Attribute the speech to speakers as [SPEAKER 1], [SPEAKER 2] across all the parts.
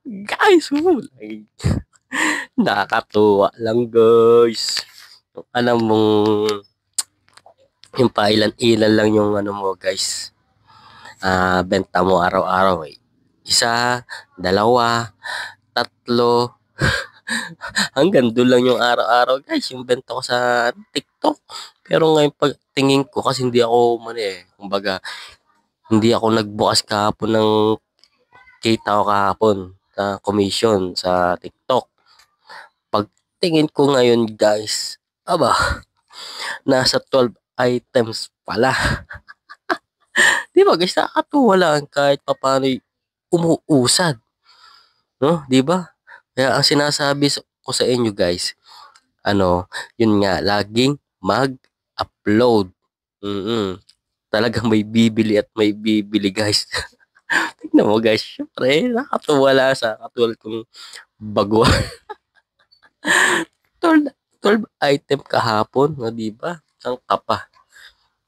[SPEAKER 1] Guys, like, nakakatuwa lang guys. Alam mong yung pailan-ilan lang yung ano mo guys. Benta mo araw-araw eh. Isa, dalawa, tatlo, hanggang doon lang yung araw-araw guys, yung benta ko sa TikTok. Pero ngayon pag tingin ko kasi hindi ako kumbaga, hindi ako nagbukas kahapon ng kita ko kahapon sa commission sa TikTok. Pag tingin ko ngayon guys, nasa 12 items pala. Di ba guys, nakakatuwa lang kahit papaano umuusad. No? Di ba? Kaya ang sinasabi ko sa inyo guys, yun nga, laging mag-upload. Talagang may bibili at may bibili guys. Tignan mo guys, syempre, nakakatuwa lang sa katulad kong baguhan. 12 item kahapon, no, di ba? Ang kapa.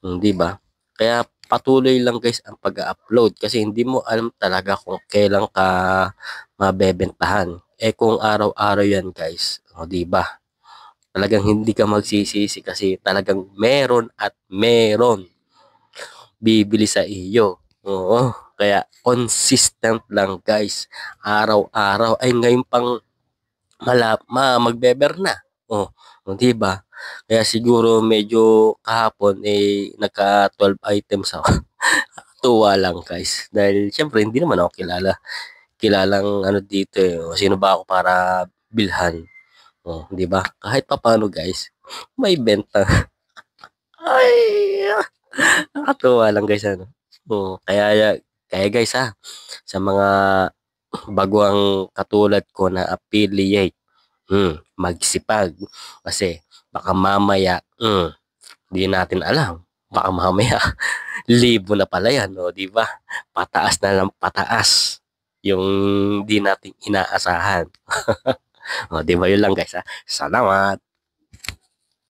[SPEAKER 1] Di ba? Kaya patuloy lang guys ang pag-upload kasi hindi mo alam talaga kung kailan ka mabebentahan. Kung araw-araw yan guys, di ba? Talagang hindi ka magsisisi kasi talagang meron at meron bibili sa iyo. Oo. Kaya consistent lang guys. Araw-araw ay ngayon pang magbeber na. Di ba? Kaya siguro medyo kahapon nagka 12 items ako. Tuwa lang guys. Dahil syempre hindi naman ako kilalang dito eh. Sino ba ako para bilhan? Di ba? Kahit papaano guys, may benta. Ay, nakatuwa lang guys kaya guys sa mga baguang katulad ko na affiliate, magsipag kasi baka mamaya di natin alam, baka mamaya libo na pala yan, di ba? Pataas na lang pataas yung di natin inaasahan. Di ba yun lang guys. Salamat.